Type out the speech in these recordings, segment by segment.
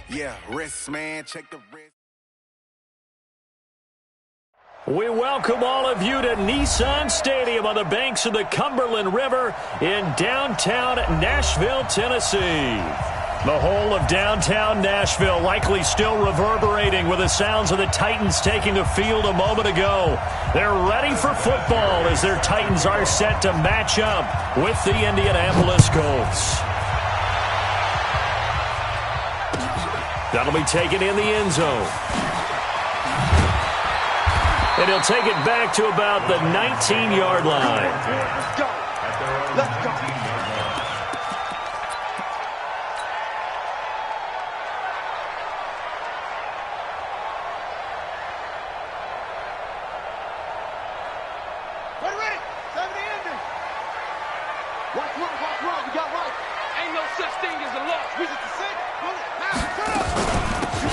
Yeah, wrist, man. Check the wrist. We welcome all of you to Nissan Stadium on the banks of the Cumberland River in downtown Nashville, Tennessee. The whole of downtown Nashville likely still reverberating with the sounds of the Titans taking the field a moment ago. They're ready for football as their Titans are set to match up with the Indianapolis Colts. That'll be taken in the end zone. And he'll take it back to about the 19-yard line. Let's go. Let's go. Ready. 70 ending. Watch right. We got right. Ain't no such thing as a loss. We just a six.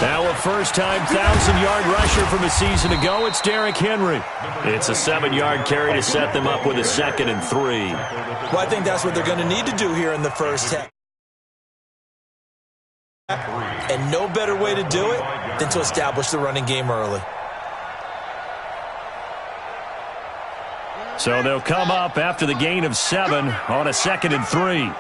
Now a first-time 1,000-yard rusher from a season ago, it's Derrick Henry. It's a 7-yard carry to set them up with a 2nd and 3. Well, I think that's what they're going to need to do here in the first half. And no better way to do it than to establish the running game early. So they'll come up after the gain of 7 on a 2nd and 3.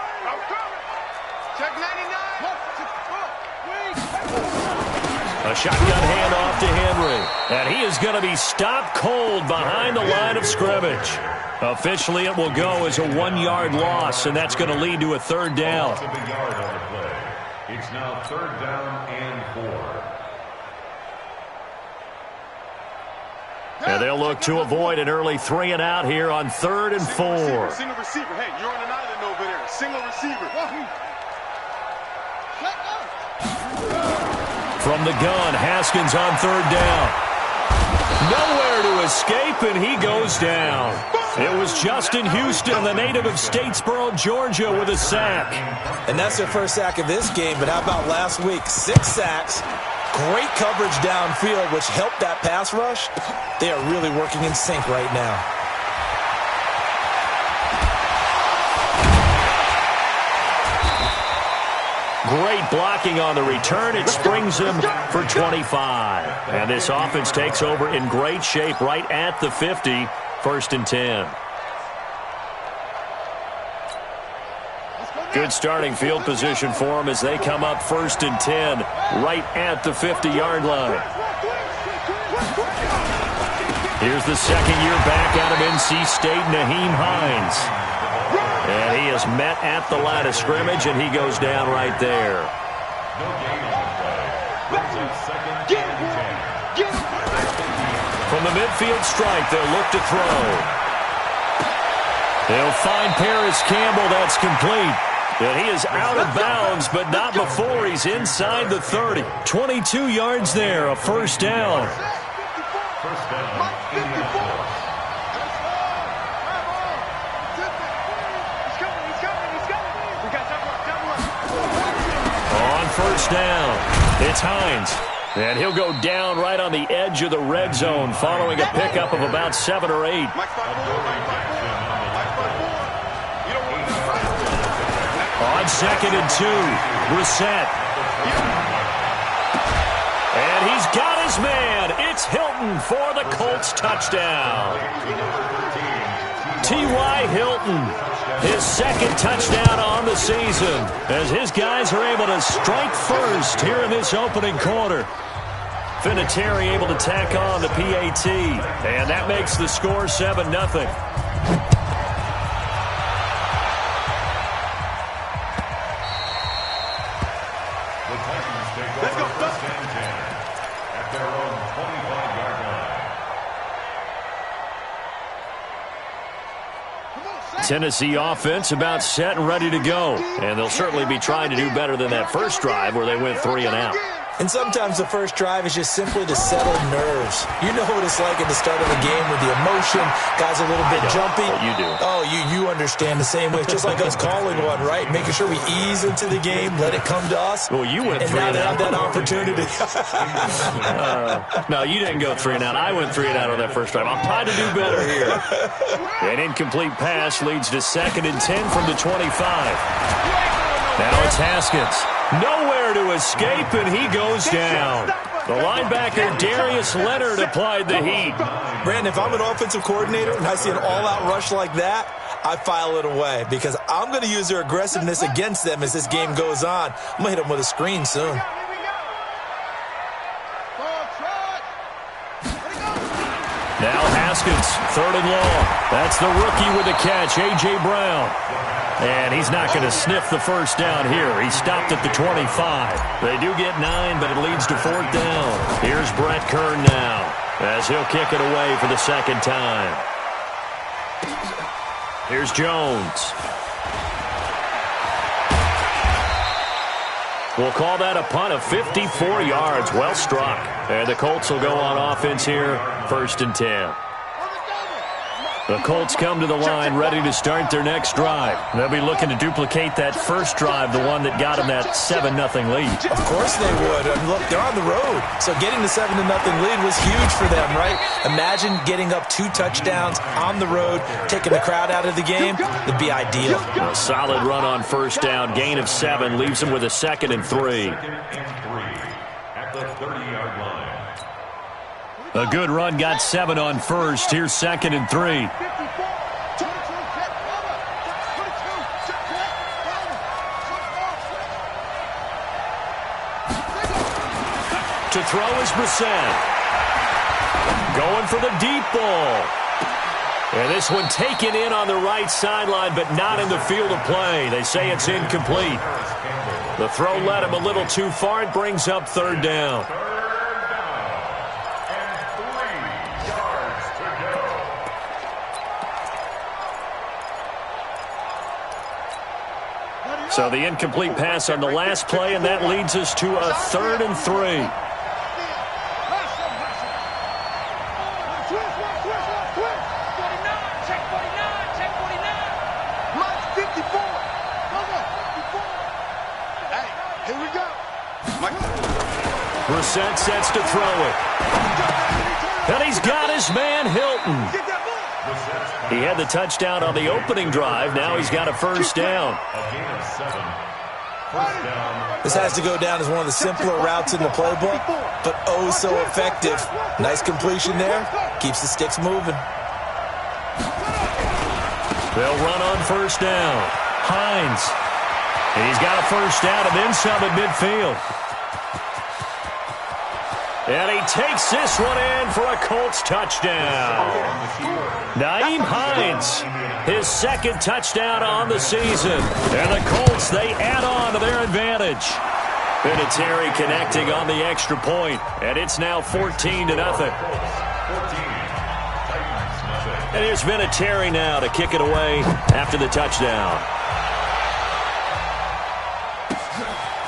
A shotgun handoff to Henry. And he is going to be stopped cold behind the line of scrimmage. Officially, it will go as a 1-yard loss, and that's going to lead to a 3rd down. It's now 3rd down and 4. And they'll look to avoid an early 3 and out here on 3rd and 4. Single receiver. Hey, you're on an island over there. Single receiver. From the gun, Haskins on 3rd down. Nowhere to escape, and he goes down. It was Justin Houston, the native of Statesboro, Georgia, with a sack. And that's their first sack of this game, but how about last week? 6 sacks, great coverage downfield, which helped that pass rush. They are really working in sync right now. Great blocking on the return. It springs him for 25. And this offense takes over in great shape right at the 50, 1st and 10. Good starting field position for them as they come up 1st and 10 right at the 50-yard line. Here's the second-year back out of NC State, Nyheim Hines. And he is met at the line of scrimmage, and he goes down right there. From the midfield stripe, they'll look to throw. They'll find Paris Campbell. That's complete. And he is out of bounds, but not before he's inside the 30. 22 yards there, a 1st down. On 1st down, it's Hines. And he'll go down right on the edge of the red zone following a pickup of about 7 or 8. On 2nd and 2, Brissett. And he's got his man. It's Hilton for the Colts touchdown. T.Y. Hilton, his 2nd touchdown on the season, as his guys are able to strike first here in this opening quarter. Vinatieri able to tack on the PAT, and that makes the score 7-0. Tennessee offense about set and ready to go. And they'll certainly be trying to do better than that first drive where they went 3 and out. And sometimes the first drive is just simply to settle nerves. You know what it's like at the start of the game with the emotion. Guys are a little bit jumpy. You do. Oh, you understand the same way. It's just like us calling one, right? Making sure we ease into the game, let it come to us. Well, you went 3 and out. And now they have that opportunity. No, you didn't go 3 and out. I went 3 and out on that first drive. I'm trying to do better here. An incomplete pass leads to 2nd and 10 from the 25. Now it's Haskins. Nowhere there to escape, and he goes down. The linebacker, Darius Leonard, applied the heat. Brandon, if I'm an offensive coordinator and I see an all-out rush like that, I file it away because I'm going to use their aggressiveness against them as this game goes on. I'm going to hit them with a screen soon. Now Haskins, 3rd and long. That's the rookie with the catch, A.J. Brown. And he's not going to sniff the first down here. He stopped at the 25. They do get 9, but it leads to 4th down. Here's Brett Kern now as he'll kick it away for the second time. Here's Jones. We'll call that a punt of 54 yards. Well struck. And the Colts will go on offense here, 1st and 10. The Colts come to the line ready to start their next drive. They'll be looking to duplicate that first drive, the one that got them that 7-0 lead. Of course they would. And look, they're on the road. So getting the 7-0 lead was huge for them, right? Imagine getting up 2 touchdowns on the road, taking the crowd out of the game. It'd be ideal. A solid run on first down. Gain of 7 leaves them with a 2nd and 3. At the 30-yard line. A good run got 7 on first. Here's 2nd and 3. To throw is Brissett. Going for the deep ball. And this one taken in on the right sideline, but not in the field of play. They say it's incomplete. The throw led him a little too far. It brings up 3rd down. So the incomplete pass on the last play, and that leads us to a 3rd and 3. Brissett sets to throw it. And he's got his man, Hilton. He had the touchdown on the opening drive. Now he's got a first down. This has to go down as one of the simpler routes in the playbook, but oh so effective. Nice completion there. Keeps the sticks moving. They'll run on first down. Hines. And he's got a first down and then some at midfield. And he takes this one in for a Colts touchdown. Nyheim Hines, his 2nd touchdown on the season. And the Colts, they add on to their advantage. Vinatieri connecting on the extra point, and it's now 14-0. And here's Vinatieri now to kick it away after the touchdown.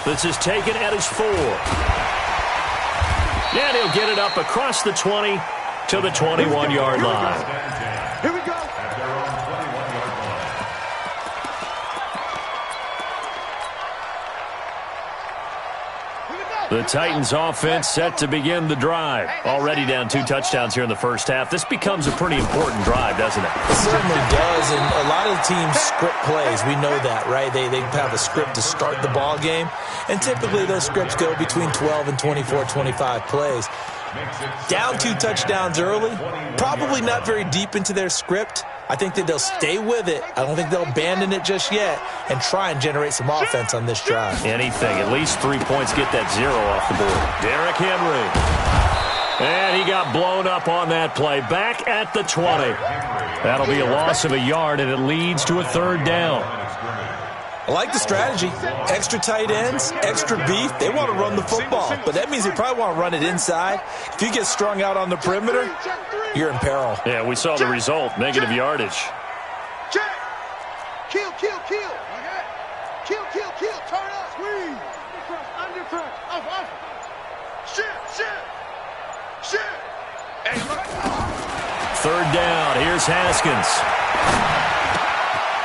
This is taken at his 4. And he'll get it up across the 20 to the 21-yard line. Here we go. The Titans offense set to begin the drive. Already down 2 touchdowns here in the first half. This becomes a pretty important drive, doesn't it? It certainly does, and a lot of teams script plays. We know that, right? They have a script to start the ball game, and typically those scripts go between 12 and 24, 25 plays. Down 2 touchdowns early, probably not very deep into their script. I think that they'll stay with it. I don't think they'll abandon it just yet and try and generate some offense on this drive. Anything. At least 3 points. Get that 0 off the board. Derrick Henry. And he got blown up on that play. Back at the 20. That'll be a loss of a yard, and it leads to a 3rd down. I like the strategy. Extra tight ends, extra beef. They want to run the football, but that means they probably want to run it inside. If you get strung out on the perimeter, you're in peril. Yeah, we saw the result. Negative yardage. Check. Kill, kill, kill. Kill, kill, kill. Turn up. Squeeze. Under front. Off. Shit. Hey, look. 3rd down. Here's Haskins.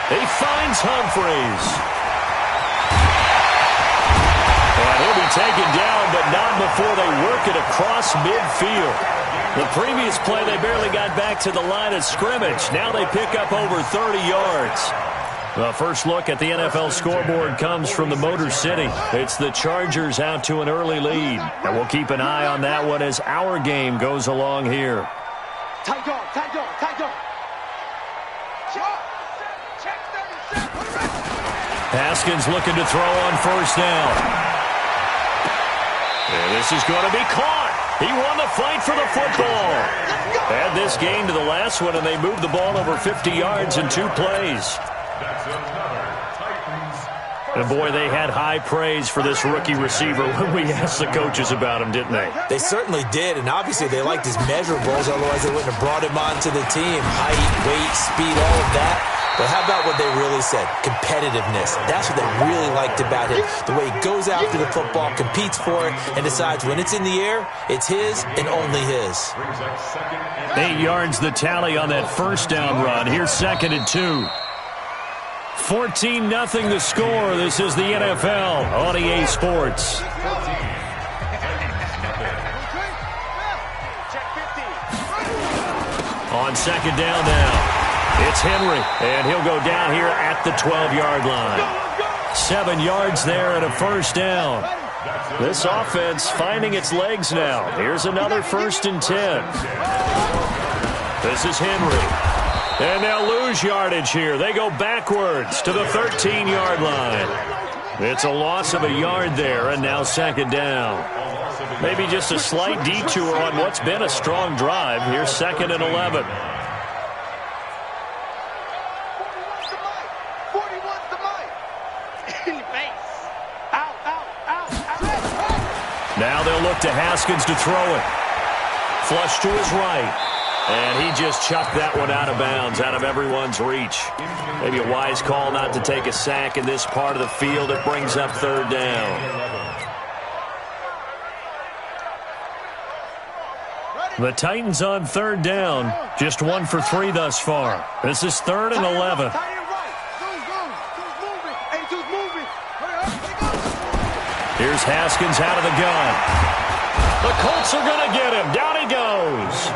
He finds Humphreys. And he'll be taken down, but not before they work it across midfield. The previous play, they barely got back to the line of scrimmage. Now they pick up over 30 yards. The first look at the NFL scoreboard comes from the Motor City. It's the Chargers out to an early lead. And we'll keep an eye on that one as our game goes along here. Tight dog, tight dog, tight dog. Haskins looking to throw on first down. And this is going to be caught. He won the fight for the football. Add this game to the last one, and they moved the ball over 50 yards in 2 plays. And, boy, they had high praise for this rookie receiver when we asked the coaches about him, didn't they? They certainly did, and obviously they liked his measurables, otherwise they wouldn't have brought him onto the team. Height, weight, speed, all of that. But how about what they really said? Competitiveness. That's what they really liked about him. The way he goes after the football, competes for it, and decides when it's in the air, it's his and only his. 8 yards the tally on that first down run. Here's 2nd and 2. 14-0 the score. This is the NFL on EA Sports. On 2nd down now. It's Henry, and he'll go down here at the 12-yard line. 7 yards there and a first down. This offense finding its legs now. Here's another 1st and 10. This is Henry. And they'll lose yardage here. They go backwards to the 13-yard line. It's a loss of a yard there, and now 2nd down. Maybe just a slight detour on what's been a strong drive. Here's 2nd and 11. Now they'll look to Haskins to throw it. Flush to his right. And he just chucked that one out of bounds, out of everyone's reach. Maybe a wise call not to take a sack in this part of the field. It brings up 3rd down. The Titans on 3rd down. Just 1 for 3 thus far. This is 3rd and 11. Here's Haskins out of the gun. The Colts are going to get him. Down he goes.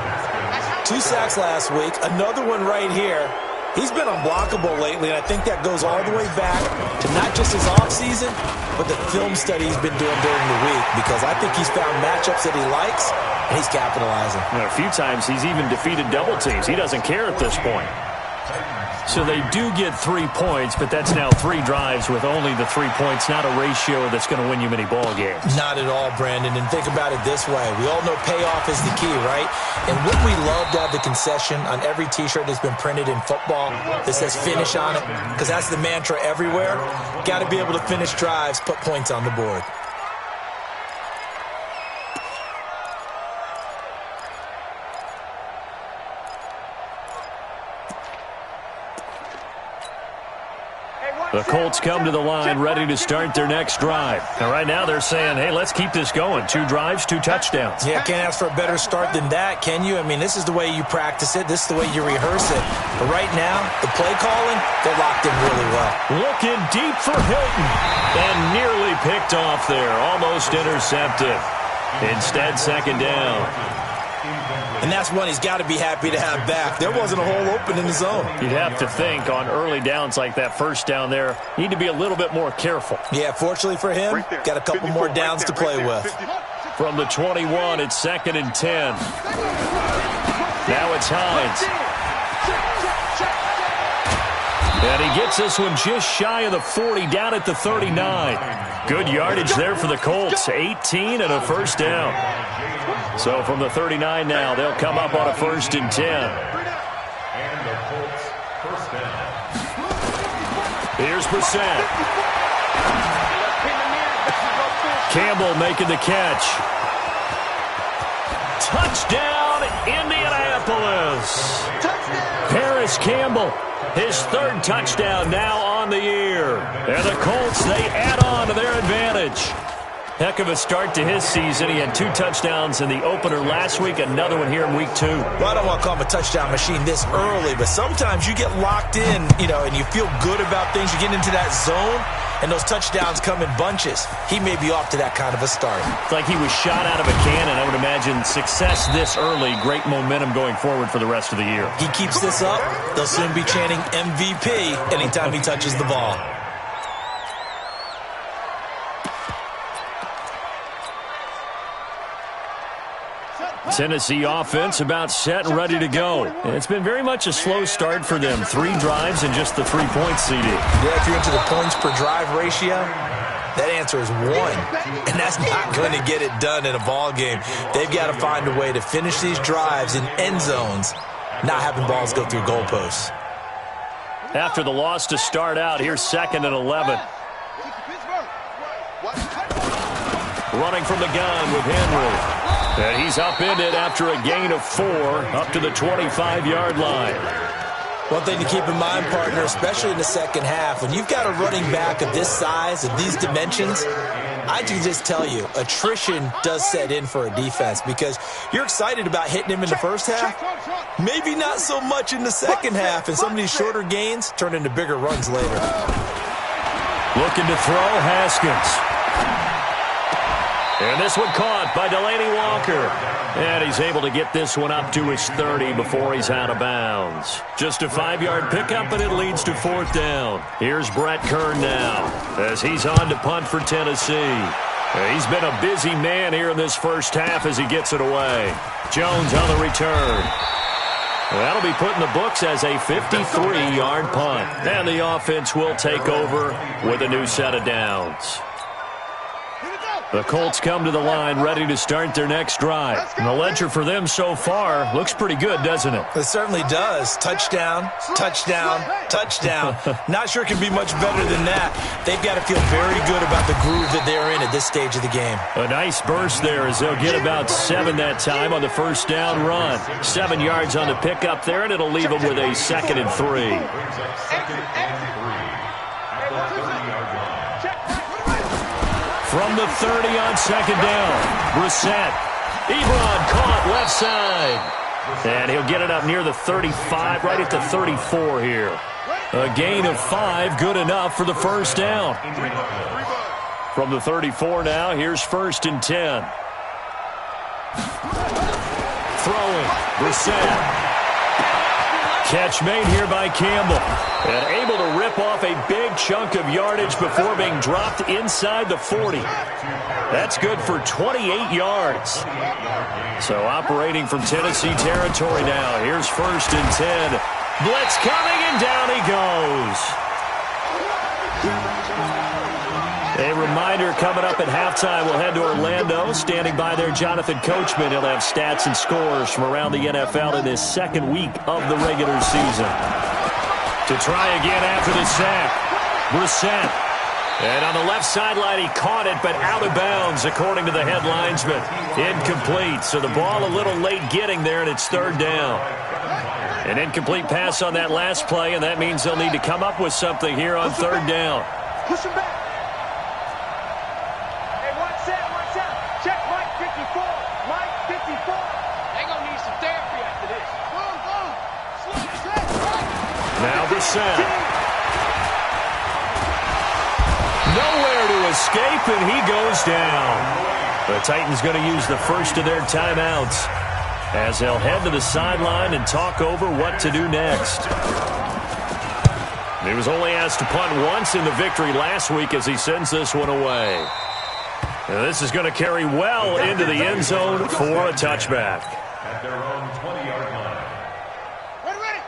2 sacks last week. Another one right here. He's been unblockable lately, and I think that goes all the way back to not just his offseason, but the film study he's been doing during the week, because I think he's found matchups that he likes, and he's capitalizing. A few times he's even defeated double teams. He doesn't care at this point. So they do get 3 points, but that's now 3 drives with only the 3 points, not a ratio that's going to win you many ball games. Not at all, Brandon. And think about it this way. We all know payoff is the key, right? And wouldn't we love to have the concession on every T-shirt that's been printed in football that says finish on it? Because that's the mantra everywhere. Got to be able to finish drives, put points on the board. The Colts come to the line ready to start their next drive. And right now they're saying, hey, let's keep this going. 2 drives, 2 touchdowns. Yeah, can't ask for a better start than that, can you? I mean, this is the way you practice it. This is the way you rehearse it. But right now, the play calling, they're locked in really well. Looking deep for Hilton. And nearly picked off there. Almost intercepted. Instead, 2nd down. And that's one he's got to be happy to have back. There wasn't a hole open in the zone. You'd have to think on early downs like that first down there, need to be a little bit more careful. Yeah, fortunately for him, got a couple more downs to play with. From the 21, it's 2nd and 10. Now it's Hines. And he gets this one just shy of the 40, down at the 39. Good yardage there for the Colts, 18 and a first down. So from the 39 now, they'll come up on a 1st and 10. And the Colts first down. Here's Brissett. Campbell making the catch. Touchdown, Indianapolis. Paris Campbell, his 3rd touchdown now on the year. And the Colts, they add on to their advantage. Heck of a start to his season. He had 2 touchdowns in the opener last week, another one here in week 2. Well, I don't want to call him a touchdown machine this early, but sometimes you get locked in, and you feel good about things. You get into that zone, and those touchdowns come in bunches. He may be off to that kind of a start. It's like he was shot out of a cannon. I would imagine success this early, great momentum going forward for the rest of the year. He keeps this up, they'll soon be chanting MVP anytime he touches the ball. Tennessee offense about set and ready to go. And it's been very much a slow start for them. 3 drives and just the 3 points CD. Yeah, if you're into the points per drive ratio, that answer is 1. And that's not going to get it done in a ball game. They've got to find a way to finish these drives in end zones, not having balls go through goalposts. After the loss to start out, here's 2nd and 11. Running from the gun with Henry. And he's upended after a gain of 4 up to the 25-yard line. One thing to keep in mind, partner, especially in the second half, when you've got a running back of this size, of these dimensions, I can just tell you, attrition does set in for a defense because you're excited about hitting him in the first half. Maybe not so much in the second half, and some of these shorter gains turn into bigger runs later. Looking to throw, Haskins. And this one caught by Delaney Walker. And he's able to get this one up to his 30 before he's out of bounds. Just a 5-yard pickup, and it leads to 4th down. Here's Brett Kern now as he's on to punt for Tennessee. He's been a busy man here in this first half as he gets it away. Jones on the return. That'll be put in the books as a 53-yard punt. And the offense will take over with a new set of downs. The Colts come to the line ready to start their next drive. And the ledger for them so far looks pretty good, doesn't it? It certainly does. Touchdown, touchdown, touchdown. Not sure it can be much better than that. They've got to feel very good about the groove that they're in at this stage of the game. A nice burst there as they'll get about 7 that time on the first down run. 7 yards on the pickup there, and it'll leave them with a 2nd and 3. From the 30 on 2nd down, Brissett. Ebron caught left side. And he'll get it up near the 35, right at the 34 here. A gain of 5, good enough for the first down. From the 34 now, here's 1st and 10. Throwing, Brissett. Catch made here by Campbell. And able to rip off a big chunk of yardage before being dropped inside the 40. That's good for 28 yards. So operating from Tennessee territory now. Here's 1st and 10. Blitz coming, and down he goes. A reminder coming up at halftime. We'll head to Orlando. Standing by there, Jonathan Coachman. He'll have stats and scores from around the NFL in his 2nd week of the regular season. To try again after the sack, Brissett. And on the left sideline, he caught it, but out of bounds, according to the head linesman. Incomplete. So the ball a little late getting there, and it's 3rd down. An incomplete pass on that last play, and that means they'll need to come up with something here on 3rd down. Push him back. Hey, watch out. Check Mike 54. Mike 54. They're going to need some therapy after this. Now Brissett. Nowhere to escape, and he goes down. The Titans going to use the first of their timeouts as they'll head to the sideline and talk over what to do next. He was only asked to punt once in the victory last week as he sends this one away. And this is going to carry well into the end zone for a touchback. At their own 20-yard line.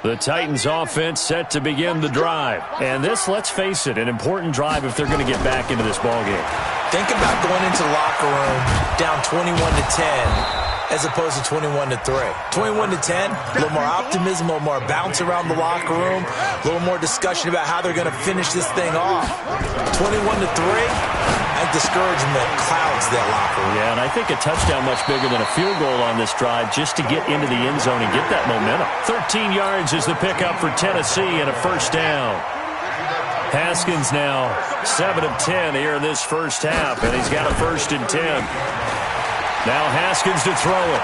The Titans offense set to begin the drive. And this, let's face it, an important drive if they're going to get back into this ballgame. Think about going into the locker room down 21-10 as opposed to 21-3. 21-10, a little more optimism, a little more bounce around the locker room, a little more discussion about how they're going to finish this thing off. 21-3, I think discouragement clouds that locker room. Yeah, and I think a touchdown much bigger than a field goal on this drive just to get into the end zone and get that momentum. 13 yards is the pickup for Tennessee and a first down. Haskins now 7 of 10 here in this first half, and he's got a 1st and 10. Now Haskins to throw it.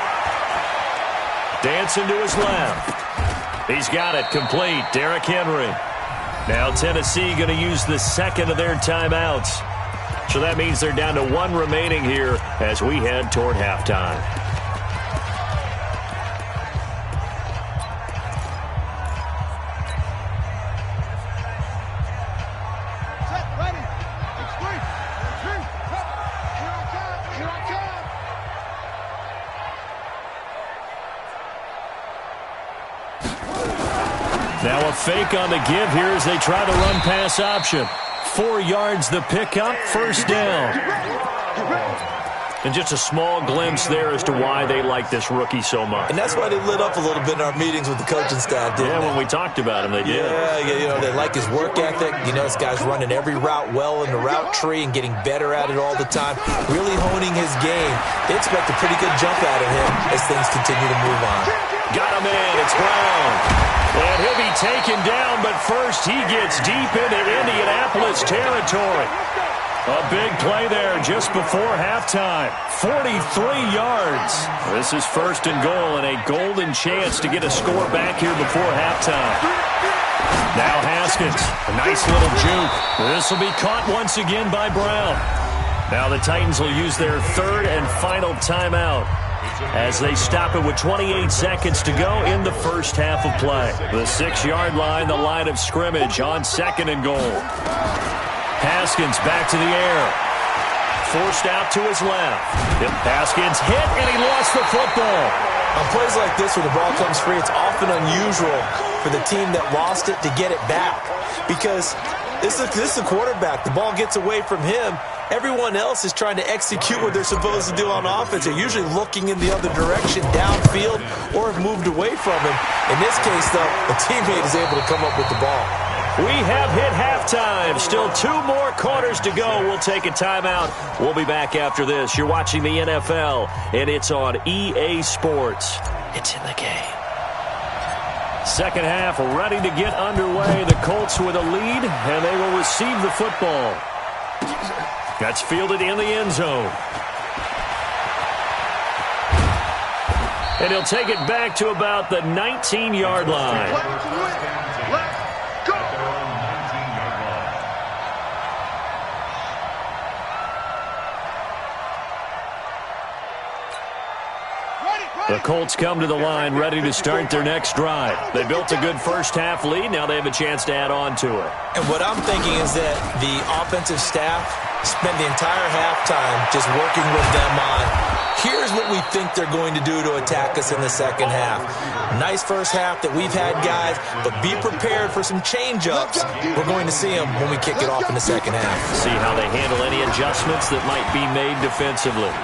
Dancing to his left. He's got it complete. Derrick Henry. Now Tennessee going to use the second of their timeouts. So that means they're down to one remaining here as we head toward halftime. Now a fake on the give here as they try the run-pass option. 4 yards the pickup, first down. And just a small glimpse there as to why they like this rookie so much. And that's why they lit up a little bit in our meetings with the coaching staff, didn't they? When we talked about him, they did. Yeah, they like his work ethic. This guy's running every route well in the route tree and getting better at it all the time, really honing his game. They expect a pretty good jump out of him as things continue to move on. Got him in. It's Brown. And he'll be taken down, but first he gets deep into Indianapolis territory. A big play there just before halftime. 43 yards. This is first and goal and a golden chance to get a score back here before halftime. Now Haskins. A nice little juke. This will be caught once again by Brown. Now the Titans will use their third and final timeout as they stop it with 28 seconds to go in the first half of play. The 6-yard line, the line of scrimmage on second and goal. Haskins back to the air. Forced out to his left. Haskins hit, and he lost the football. On plays like this where the ball comes free, it's often unusual for the team that lost it to get it back. Because this is a quarterback. The ball gets away from him. Everyone else is trying to execute what they're supposed to do on offense. They're usually looking in the other direction, downfield, or have moved away from him. In this case, though, a teammate is able to come up with the ball. We have hit halftime. Still 2 more quarters to go. We'll take a timeout. We'll be back after this. You're watching the NFL, and it's on EA Sports. It's in the game. Second half ready to get underway. The Colts with a lead, and they will receive the football. That's fielded in the end zone. And he'll take it back to about the 19-yard line. The Colts come to the line ready to start their next drive. They built a good first-half lead. Now they have a chance to add on to it. And what I'm thinking is that the offensive staff spent the entire halftime just working with them on, here's what we think they're going to do to attack us in the second half. Nice first half that we've had, guys, but be prepared for some change-ups. We're going to see them when we kick it off in the second half. See how they handle any adjustments that might be made defensively.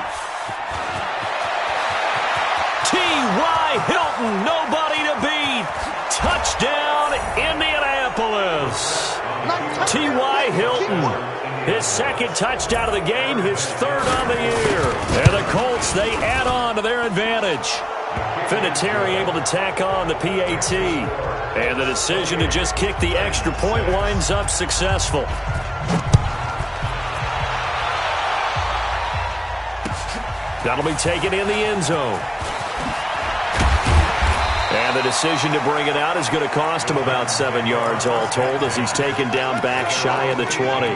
T.Y. Hilton, nobody to beat. Touchdown, Indianapolis. T.Y. Hilton, his second touchdown of the game, his third on the year. And the Colts, they add on to their advantage. Vinatieri able to tack on the PAT. And the decision to just kick the extra point winds up successful. That'll be taken in the end zone. And the decision to bring it out is going to cost him about 7 yards all told as he's taken down back shy of the 20.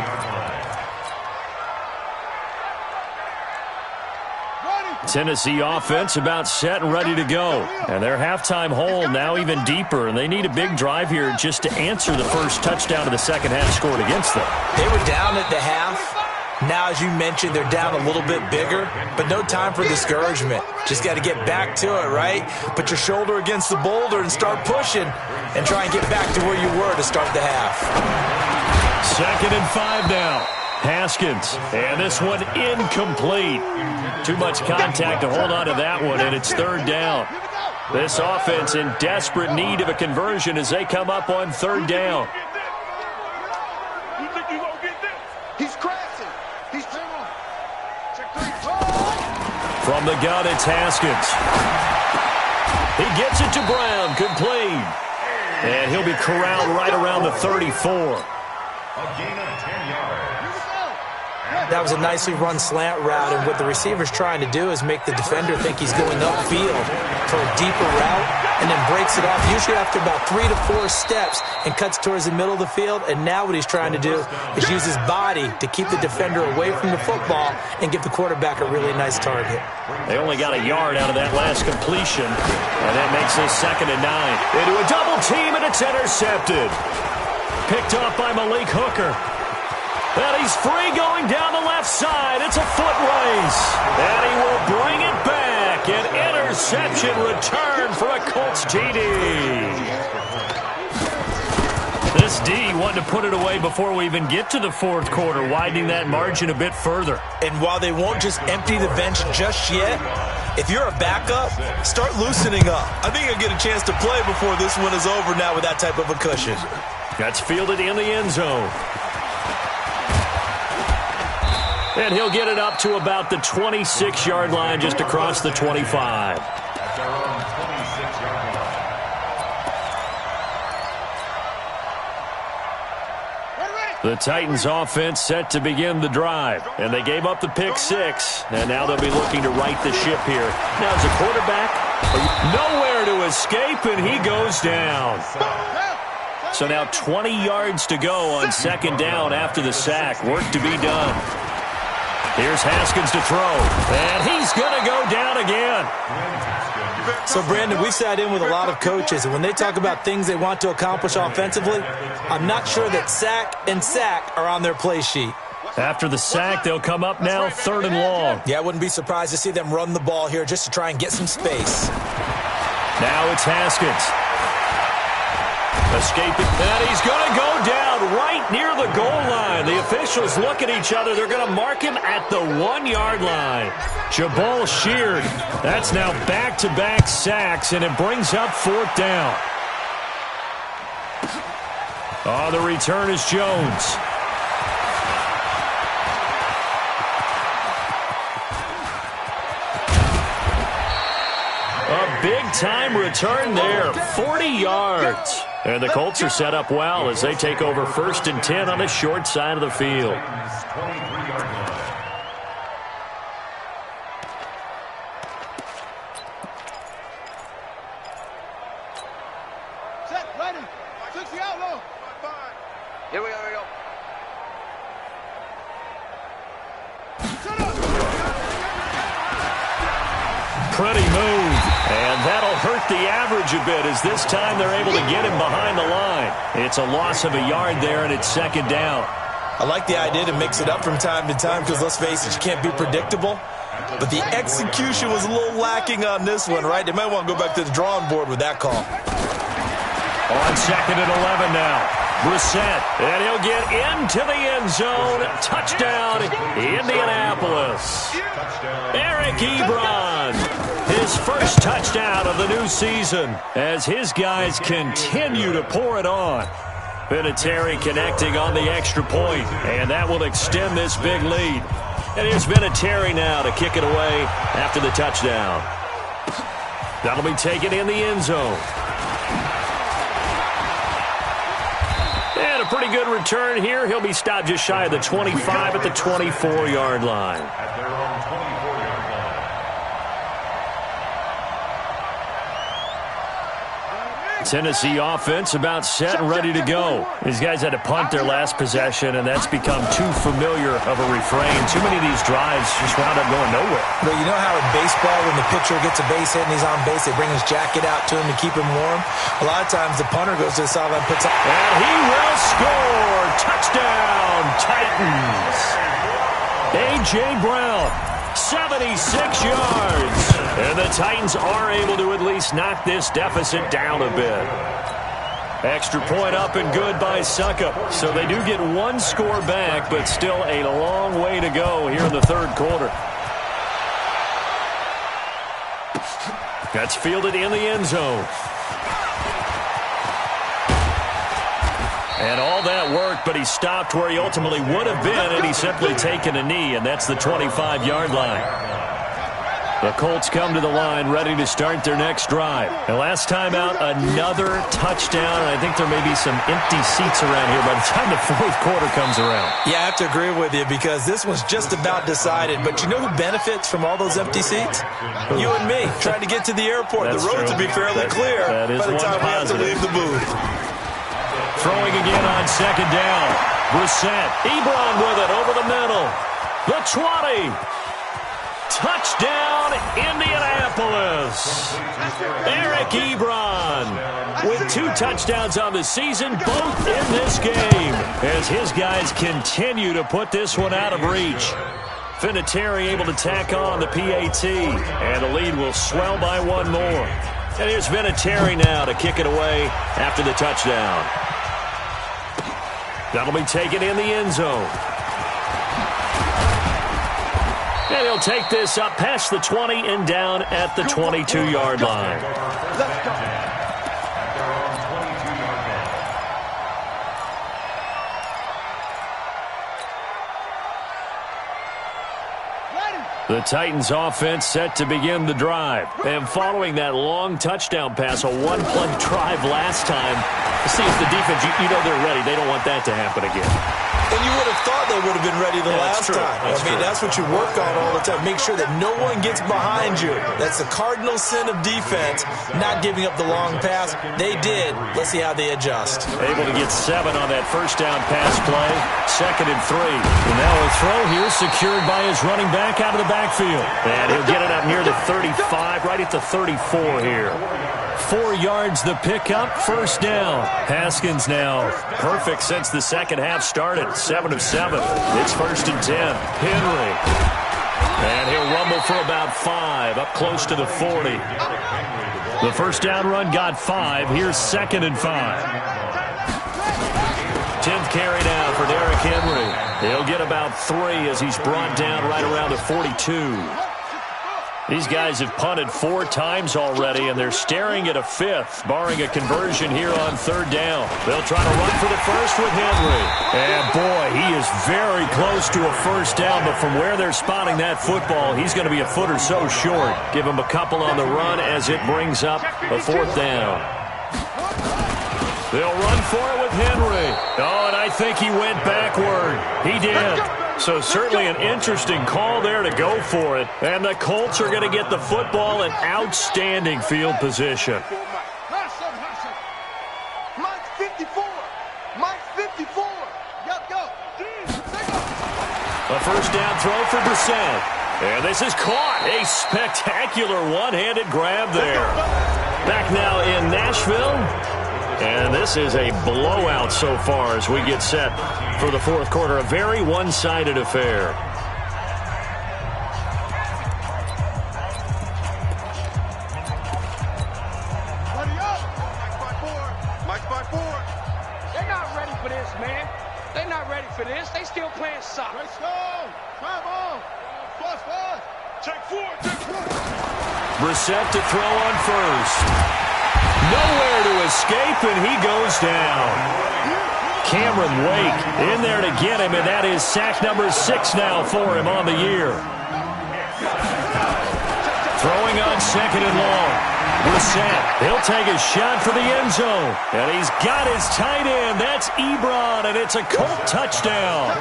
Tennessee offense about set and ready to go. And their halftime hole now even deeper, and they need a big drive here just to answer the first touchdown of the second half scored against them. They were down at the half. Now, as you mentioned, they're down a little bit bigger, but no time for discouragement. Just got to get back to it, right? Put your shoulder against the boulder and start pushing and try and get back to where you were to start the half. 2nd and 5 now. Haskins, and this one incomplete. Too much contact to hold on to that one, and it's 3rd down. This offense in desperate need of a conversion as they come up on 3rd down. From the gun, it's Haskins. He gets it to Brown, complete. And he'll be corralled right around the 34. A gain of 10 yards. That was a nicely run slant route, and what the receiver's trying to do is make the defender think he's going upfield for a deeper route, and then breaks it off, usually after about 3 to 4 steps, and cuts towards the middle of the field. And now what he's trying to do is use his body to keep the defender away from the football and give the quarterback a really nice target. They only got a yard out of that last completion, and that makes this 2nd and 9. Into a double team, and it's intercepted. Picked off by Malik Hooker. And he's free going down the left side. It's a foot race. And he will bring it back. An interception return for a Colts TD. This D wanted to put it away before we even get to the 4th quarter, widening that margin a bit further. And while they won't just empty the bench just yet, if you're a backup, start loosening up. I think you'll get a chance to play before this one is over now with that type of a cushion. That's fielded in the end zone. And he'll get it up to about the 26-yard line, just across the 25. At their own 26-yard line. The Titans offense set to begin the drive, and they gave up the pick 6, and now they'll be looking to right the ship here. Now as a quarterback, nowhere to escape, and he goes down. So now 20 yards to go on 2nd down after the sack. Work to be done. Here's Haskins to throw, and he's going to go down again. So, Brandon, we sat in with a lot of coaches, and when they talk about things they want to accomplish offensively, I'm not sure that sack and sack are on their play sheet. After the sack, they'll come up now 3rd and long. Yeah, I wouldn't be surprised to see them run the ball here just to try and get some space. Now it's Haskins. Escaping, and he's going to go down right near the goal line. The officials look at each other. They're going to mark him at the 1-yard line. Jabal Sheard. That's now back-to-back sacks, and it brings up 4th down. Oh, the return is Jones. A big-time return there, 40 yards. And the Colts are set up well as they take over 1st and 10 on the short side of the field. 23-yard line. Set, ready. 60 out low. Here we go, here we go. Shut up. Pretty move. And that'll hurt the average a bit as this time they're able to get him behind the line. It's a loss of a yard there, and it's 2nd down. I like the idea to mix it up from time to time because, let's face it, you can't be predictable. But the execution was a little lacking on this one, right? They might want to go back to the drawing board with that call. On 2nd and 11 now. Brissett, and he'll get into the end zone. Touchdown, Indianapolis. Eric Ebron, his first touchdown of the new season as his guys continue to pour it on. Vinatieri connecting on the extra point, and that will extend this big lead. And here's Vinatieri now to kick it away after the touchdown. That'll be taken in the end zone. And a pretty good return here. He'll be stopped just shy of the 25 at the 24-yard line. At their own 24-yard line. Tennessee offense about set and ready to go. These guys had to punt their last possession, and that's become too familiar of a refrain. Too many of these drives just wound up going nowhere. But you know how in baseball, when the pitcher gets a base hit and he's on base, they bring his jacket out to him to keep him warm? A lot of times the punter goes to the sideline and puts up. And he will score. Touchdown, Titans. A.J. Brown, 76 yards. And the Titans are able to at least knock this deficit down a bit. Extra point up and good by Suckup. So they do get one score back, but still a long way to go here in the 3rd quarter. That's fielded in the end zone. And all that work, but he stopped where he ultimately would have been, and he's simply taken a knee, and that's the 25-yard line. The Colts come to the line ready to start their next drive. And last time out, another touchdown. And I think there may be some empty seats around here by the time the fourth quarter comes around. Yeah, I have to agree with you because this one's just about decided. But you know who benefits from all those empty seats? You and me trying to get to the airport. That's the roads true. will be fairly clear that is by the time we have to leave the booth. Throwing again on second down. Brissett. Ebron with it over the middle. The 20. Touchdown, Indianapolis. Eric Ebron with 2 touchdowns on the season, both in this game, as his guys continue to put this one out of reach. Vinatieri able to tack on the PAT, and the lead will swell by 1 more. And here's Vinatieri now to kick it away after the touchdown. That'll be taken in the end zone. And he'll take this up past the 20 and down at the 22-yard line. Let's go. The Titans offense set to begin the drive. And following that long touchdown pass, a 1-play drive last time, see if the defense, you know they're ready. They don't want that to happen again. And you would have thought they would have been ready the last time. That's what you work on all the time. Make sure that no one gets behind you. That's the cardinal sin of defense, not giving up the long pass. They did. Let's see how they adjust. Able to get 7 on that first down pass play. 2nd and 3. And now a throw here secured by his running back out of the backfield. And he'll get it up near the 35, right at the 34 here. 4 yards the pickup, first down. Haskins now perfect since the second half started. 7 of 7. It's 1st and 10. Henry. And he'll rumble for about 5, up close to the 40. The first down run got 5. Here's 2nd and 5. 10th carry now for Derrick Henry. He'll get about 3 as he's brought down right around the 42. These guys have punted 4 times already, and they're staring at a 5th, barring a conversion here on 3rd down. They'll try to run for the first with Henry. And, boy, he is very close to a first down, but from where they're spotting that football, he's going to be a foot or so short. Give him a couple on the run as it brings up a 4th down. They'll run for it with Henry. Oh, and I think he went backward. He did. So certainly an interesting call there to go for it. And the Colts are going to get the football in outstanding field position. Mike 54. Mike 54. Go. A first down throw for Brissett. And this is caught. A spectacular one-handed grab there. Back now in Nashville. And this is a blowout so far as we get set for the fourth quarter. A very one-sided affair. Mike by 4. They're not ready for this, man. They're not ready for this. They still playing soccer. Let's go. Drive on. +5. Check 4. Brissett to throw on first. Nowhere to escape, and he goes down. Cameron Wake in there to get him, and that is sack number 6 now for him on the year. Throwing on 2nd and long. Brissett, he'll take a shot for the end zone. And he's got his tight end. That's Ebron, and it's a Colt touchdown.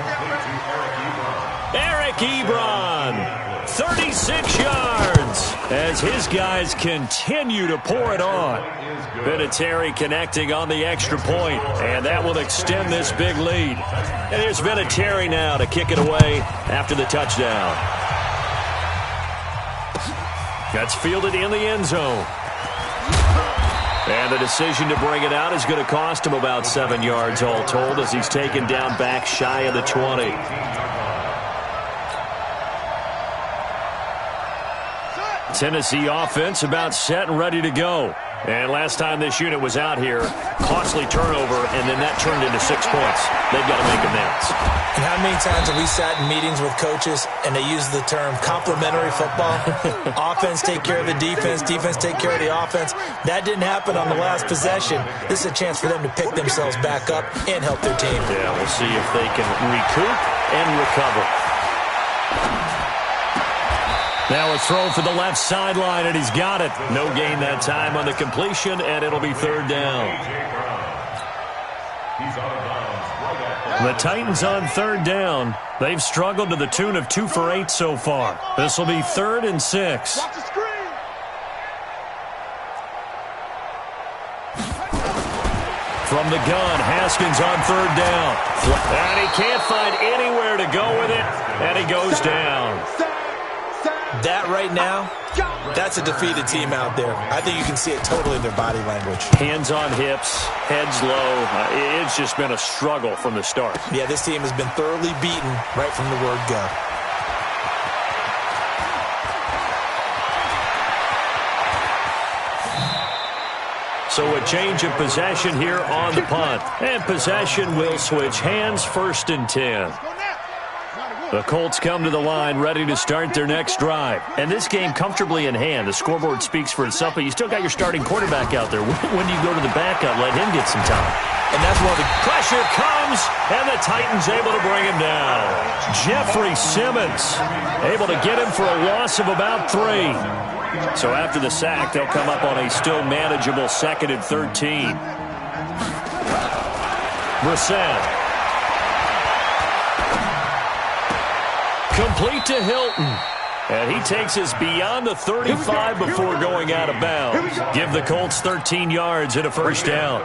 Eric Ebron. 36 yards as his guys continue to pour it on. Vinatieri connecting on the extra point, and that will extend this big lead. And here's Vinatieri now to kick it away after the touchdown. That's fielded in the end zone. And the decision to bring it out is going to cost him about 7 yards all told as he's taken down back shy of the 20. Tennessee offense about set and ready to go. And last time this unit was out here, costly turnover, and then that turned into 6 points. They've got to make amends. And how many times have we sat in meetings with coaches and they use the term complementary football? Offense take care of the defense, defense take care of the offense. That didn't happen on the last possession. This is a chance for them to pick themselves back up and help their team. Yeah, we'll see if they can recoup and recover. Now a throw for the left sideline, and he's got it. No gain that time on the completion, and it'll be third down. The Titans on third down. They've struggled to the tune of 2 for 8 so far. This will be 3rd and 6. Watch the screen. From the gun, Haskins on third down. And he can't find anywhere to go with it, and he goes down. That right now, that's a defeated team out there. I think you can see it totally in their body language. Hands on hips, heads low. It's just been a struggle from the start. Yeah, this team has been thoroughly beaten right from the word go. So a change of possession here on the punt. And possession will switch hands, 1st and 10. The Colts come to the line ready to start their next drive. And this game comfortably in hand. The scoreboard speaks for itself, but you still got your starting quarterback out there. When do you go to the backup? Let him get some time. And that's one of the... Pressure comes, and the Titans able to bring him down. Jeffrey Simmons able to get him for a loss of about 3. So after the sack, they'll come up on a still manageable 2nd and 13. Brissett. Complete to Hilton. And he takes us beyond the 35 before going out of bounds. Give the Colts 13 yards and a first down.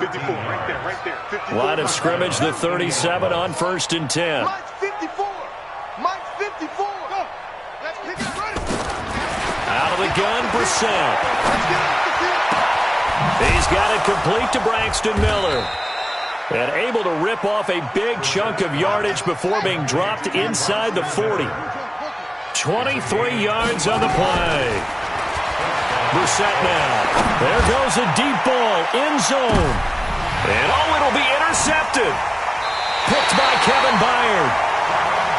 Line of scrimmage, the 37 on 1st and 10. Mike's 54. Mike's 54. Go. Let's pick it up. Out of the gun, Brissett. He's got it complete to Braxton Miller. And able to rip off a big chunk of yardage before being dropped inside the 40. 23 yards on the play. Brissett now. There goes a deep ball, end zone. And it'll be intercepted. Picked by Kevin Byard.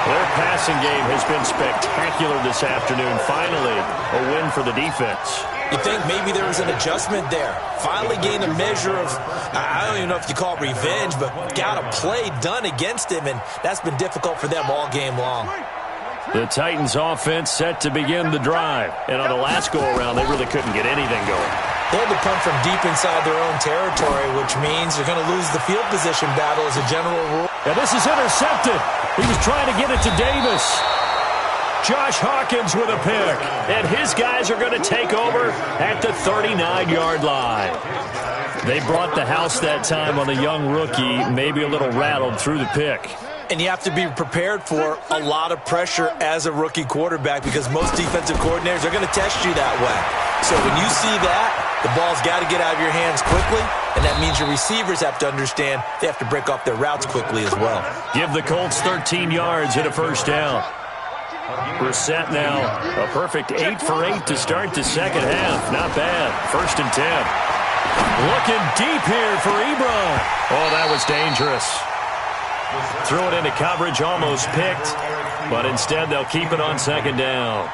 Their passing game has been spectacular this afternoon. Finally, a win for the defense. You think maybe there was an adjustment there. Finally gained a measure of, I don't even know if you call it revenge, but got a play done against him, and that's been difficult for them all game long. The Titans offense set to begin the drive. And on the last go-around, they really couldn't get anything going. They had to punt from deep inside their own territory, which means they're going to lose the field position battle as a general rule. And this is intercepted. He was trying to get it to Davis. Josh Hawkins with a pick. And his guys are going to take over at the 39-yard line. They brought the house that time on the young rookie, maybe a little rattled through the pick. And you have to be prepared for a lot of pressure as a rookie quarterback because most defensive coordinators are going to test you that way. So when you see that, the ball's got to get out of your hands quickly, and that means your receivers have to understand they have to break off their routes quickly as well. Give the Colts 13 yards and a first down. Brissett now, a perfect 8 for 8 to start the second half. Not bad. 1st and 10. Looking deep here for Ebron. Oh, that was dangerous. Threw it into coverage, almost picked, but instead they'll keep it on 2nd down.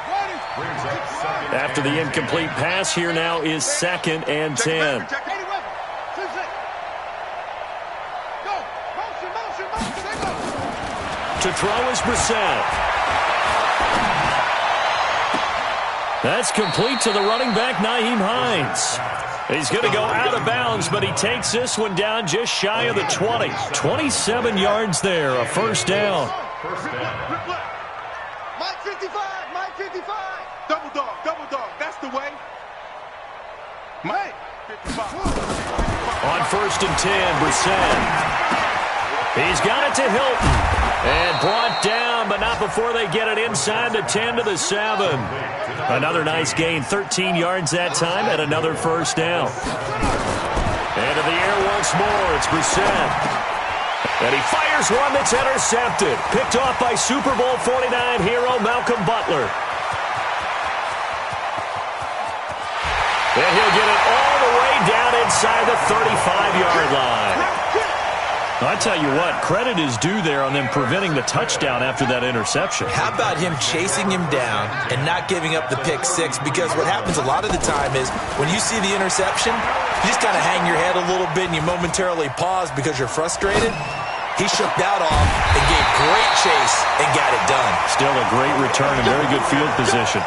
After the incomplete pass, here now is 2nd and 10. To throw is Brissett. That's complete to the running back, Nyheim Hines. He's going to go out of bounds, but he takes this one down just shy of the 20. 27 yards there, a first down. Mike 55, Mike 55. Double dog, that's the way. Mike 55. On 1st and 10, Brissett. He's got it to Hilton. And brought down, but not before they get it inside the 10 to the 7. Another nice gain, 13 yards that time, and another first down. Into the air once more, it's Brissett. And he fires one that's intercepted. Picked off by Super Bowl 49 hero Malcolm Butler. And he'll get it all the way down inside the 35-yard line. I tell you what, credit is due there on them preventing the touchdown after that interception. How about him chasing him down and not giving up the pick six? Because what happens a lot of the time is when you see the interception, you just kind of hang your head a little bit and you momentarily pause because you're frustrated. He shook that off and gave great chase and got it done. Still a great return and very good field position.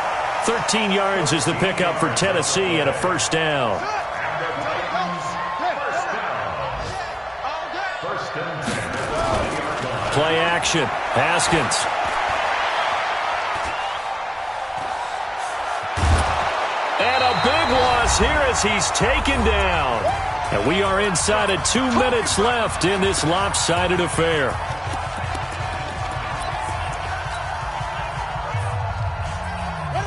13 yards is the pickup for Tennessee and a first down. Play action. Haskins. And a big loss here as he's taken down. And we are inside of 2 minutes left in this lopsided affair.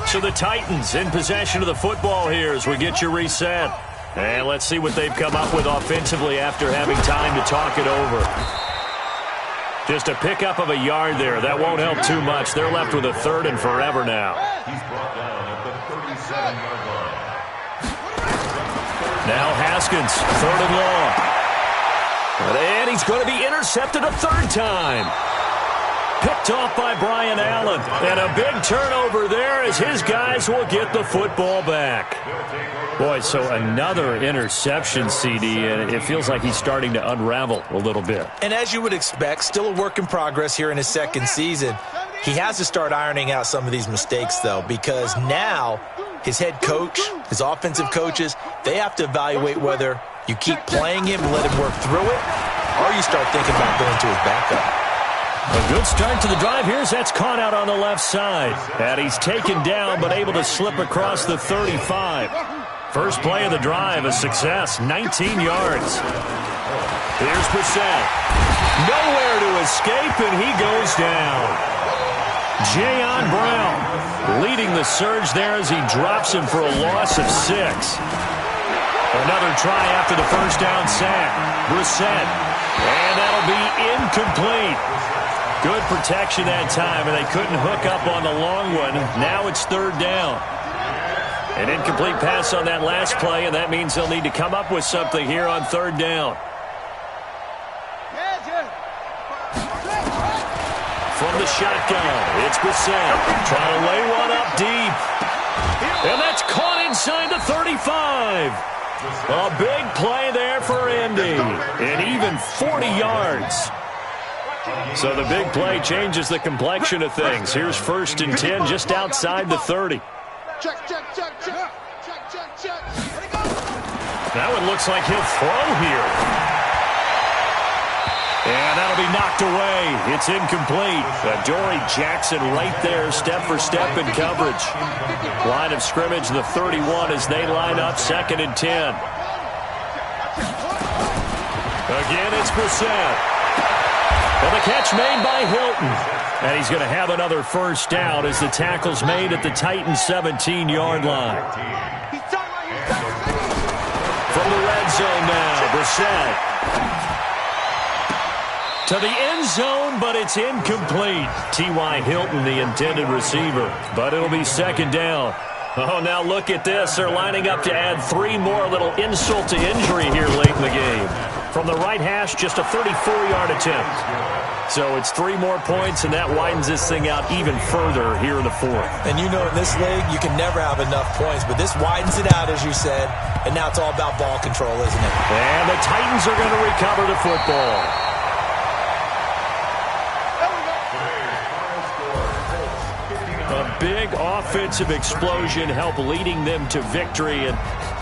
So the Titans in possession of the football here as we get you reset. And let's see what they've come up with offensively after having time to talk it over. Just a pickup of a yard there. That won't help too much. They're left with a 3rd and forever now. He's brought down at the 37-yard line. Now Haskins, 3rd and long. And he's going to be intercepted a 3rd time. Picked off by Brian Allen. And a big turnover there as his guys will get the football back. Boy, so another interception, CD, and it feels like he's starting to unravel a little bit. And as you would expect, still a work in progress here in his 2nd season. He has to start ironing out some of these mistakes, though, because now his head coach, his offensive coaches, they have to evaluate whether you keep playing him and let him work through it, or you start thinking about going to his backup. A good start to the drive. Here's that's caught out on the left side. And he's taken down but able to slip across the 35. First play of the drive, a success, 19 yards. Here's Brissett. Nowhere to escape, and he goes down. Jayon Brown leading the surge there as he drops him for a loss of 6. Another try after the first down sack. Brissett. And that'll be incomplete. Good protection that time, and they couldn't hook up on the long one. Now it's 3rd down. An incomplete pass on that last play, and that means they'll need to come up with something here on 3rd down. From the shotgun, it's Brissett trying to lay one up deep. And that's caught inside the 35. A big play there for Indy, and even 40 yards. So the big play changes the complexion of things. Here's 1st and 10 just outside the 30. That one looks like he'll throw here. And that'll be knocked away. It's incomplete. Dory Jackson right there, step for step in coverage. Line of scrimmage, the 31 as they line up 2nd and 10. Again, it's Brissett. And the catch made by Hilton. And he's going to have another first down as the tackle's made at the Titans' 17-yard line. From the red zone now, Brissett. To the end zone, but it's incomplete. T.Y. Hilton, the intended receiver. But it'll be 2nd down. Oh, now look at this. They're lining up to add 3 more, a little insult to injury here late in the game. From the right hash, just a 34-yard attempt. So it's 3 more points, and that widens this thing out even further here in the 4th. And you know in this league, you can never have enough points, but this widens it out, as you said, and now it's all about ball control, isn't it? And the Titans are going to recover the football. A big offensive explosion helped leading them to victory, and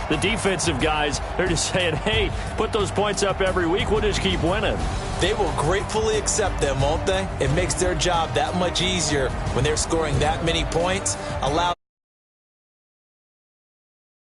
the defensive guys, they're just saying, hey, put those points up every week, we'll just keep winning. They will gratefully accept them, won't they? It makes their job that much easier when they're scoring that many points. Allow